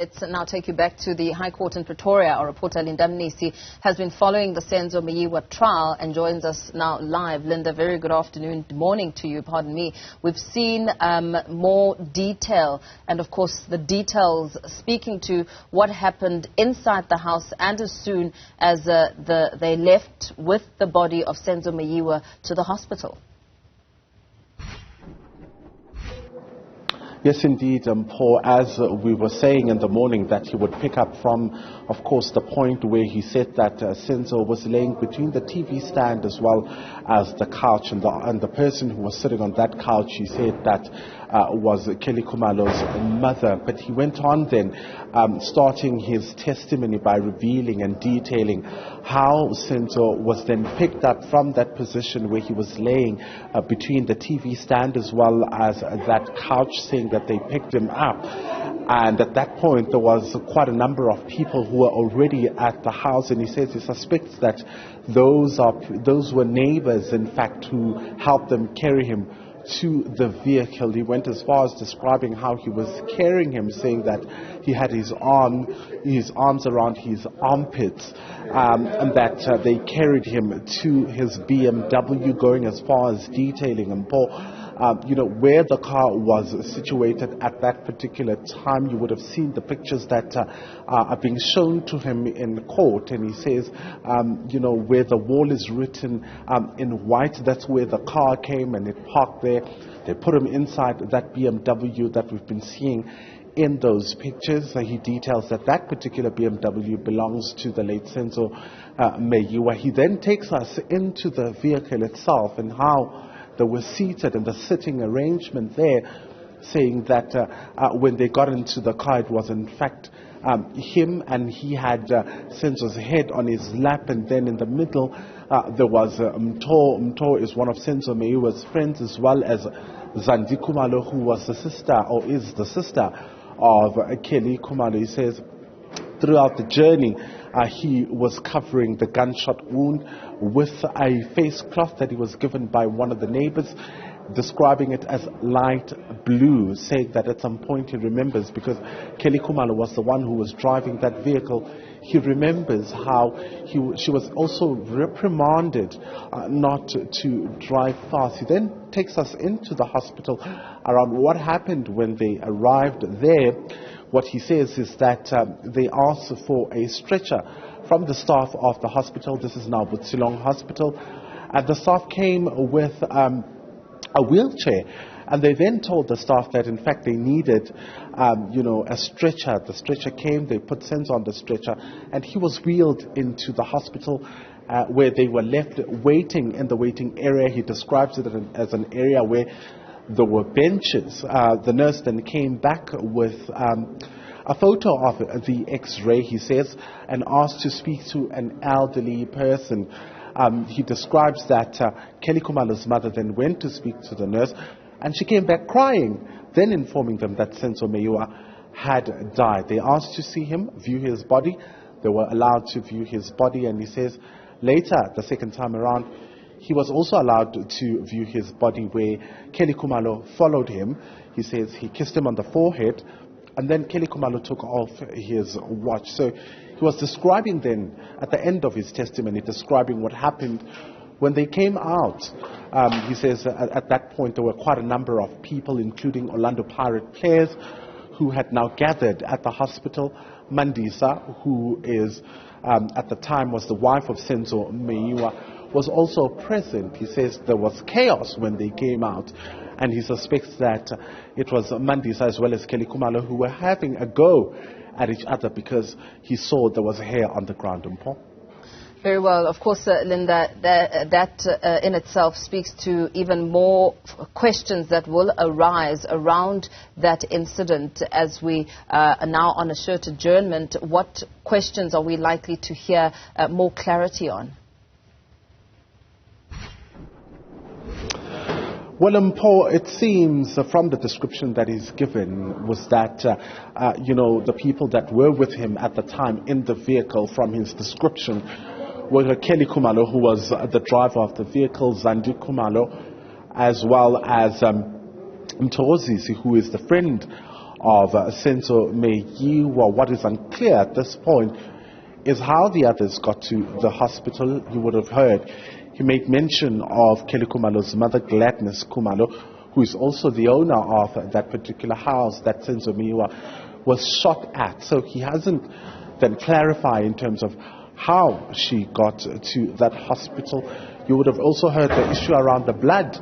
Let's now take you back to the High Court in Pretoria. Our reporter Linda Mnisi has been following the Senzo Meyiwa trial and joins us now live. Linda, very good afternoon, morning to you, pardon me. We've seen more detail and, of course, the details speaking to what happened inside the house and as soon as they left with the body of Senzo Meyiwa to the hospital. Yes, indeed, Paul, as we were saying in the morning, that he would pick up from, of course, the point where he said that Senzo was laying between the TV stand as well as the couch, and the person who was sitting on that couch, he said that was Kelly Khumalo's mother. But he went on then, starting his testimony by revealing and detailing how Senzo was then picked up from that position where he was laying between the TV stand as well as that couch, saying that they picked him up. And at that point, there was quite a number of people who were already at the house, and he says he suspects that those were neighbors, in fact, who helped them carry him to the vehicle. He went as far as describing how he was carrying him, saying that he had his arms around his armpits, and that they carried him to his BMW, going as far as detailing and where the car was situated at that particular time. You would have seen the pictures that are being shown to him in court, and he says, where the wall is written in white, that's where the car came and it parked there. They put him inside that BMW that we've been seeing in those pictures. He details that that particular BMW belongs to the late Senzo Meyiwa. He then takes us into the vehicle itself and how they were seated in the sitting arrangement there, saying that when they got into the car, it was in fact him, and he had Senzo's head on his lap, and then in the middle there was Mto. Mto is one of Senzo Meyiwa's friends, as well as Zandi Khumalo, who was the sister, or is the sister, of Kelly Khumalo. He says throughout the journey, he was covering the gunshot wound with a face cloth that he was given by one of the neighbors, describing it as light blue, saying that at some point he remembers, because Kelly Khumalo was the one who was driving that vehicle, he remembers how she was also reprimanded not to drive fast. He then takes us into the hospital around what happened when they arrived there. What he says is that they asked for a stretcher from the staff of the hospital. This is now Butsilong Hospital. And the staff came with a wheelchair. And they then told the staff that, in fact, they needed, a stretcher. The stretcher came, they put Senzo on the stretcher, and he was wheeled into the hospital where they were left waiting in the waiting area. He describes it as an area where there were benches. The nurse then came back with a photo of the X-ray, he says, and asked to speak to an elderly person. He describes that Kelly Khumalo's mother then went to speak to the nurse, and she came back crying, then informing them that Senzo Meyiwa had died. They asked to see him, view his body. They were allowed to view his body, and he says later, the second time around, he was also allowed to view his body, where Kelly Khumalo followed him. He says he kissed him on the forehead, and then Kelly Khumalo took off his watch. So he was describing then, at the end of his testimony, describing what happened when they came out. He says at that point there were quite a number of people, including Orlando Pirate players, who had now gathered at the hospital. Mandisa, who is at the time was the wife of Senzo Meyiwa, was also present. He says there was chaos when they came out, and he suspects that it was Mandisa as well as Kelly Khumalo who were having a go at each other because he saw there was hair on the ground. Very well. Of course, Linda, that in itself speaks to even more questions that will arise around that incident as we are now on a short adjournment. What questions are we likely to hear more clarity on? Well, Paul, it seems from the description that he's given was that, the people that were with him at the time in the vehicle, from his description, were Kelly Khumalo, who was the driver of the vehicle, Zandi Khumalo, as well as Mtozisi, who is the friend of Senzo Meyiwa. What is unclear at this point is how the others got to the hospital. You would have heard he made mention of Kelly Khumalo's mother, Gladness Khumalo, who is also the owner of that particular house that Senzo Meyiwa was shot at. So he hasn't then clarified in terms of how she got to that hospital. You would have also heard the issue around the blood.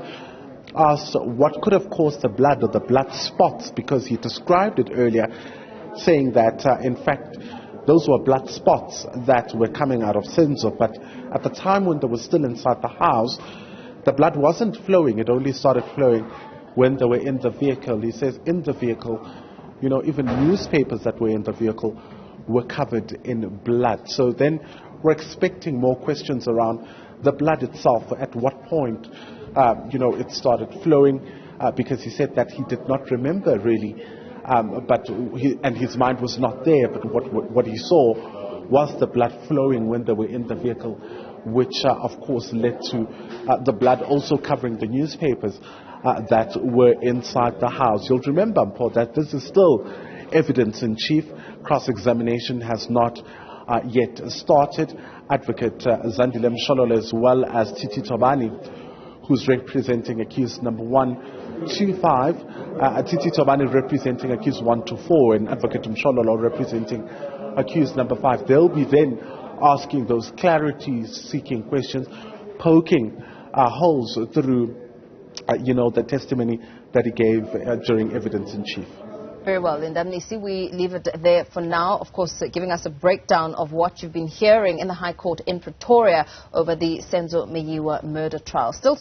Asked what could have caused the blood or the blood spots, because he described it earlier, saying that in fact those were blood spots that were coming out of Senzo. But at the time when they were still inside the house, the blood wasn't flowing. It only started flowing when they were in the vehicle. He says in the vehicle, you know, even newspapers that were in the vehicle were covered in blood. So then we're expecting more questions around the blood itself. At what point, it started flowing, because he said that he did not remember really, and his mind was not there. But what he saw was the blood flowing when they were in the vehicle, which of course led to the blood also covering the newspapers that were inside the house. You'll remember, Paul, that this is still evidence in chief. Cross-examination has not yet started. Advocate Zandile Mshololo, as well as Titi Tobani, who's representing accused number 125, Titi Tobani representing accused 124, and Advocate Mshololo representing accused number 5. They'll be then asking those clarities, seeking questions, poking holes through, the testimony that he gave during evidence in chief. Very well, Linda Mnisi, we leave it there for now. Of course, giving us a breakdown of what you've been hearing in the High Court in Pretoria over the Senzo Meyiwa murder trial. Still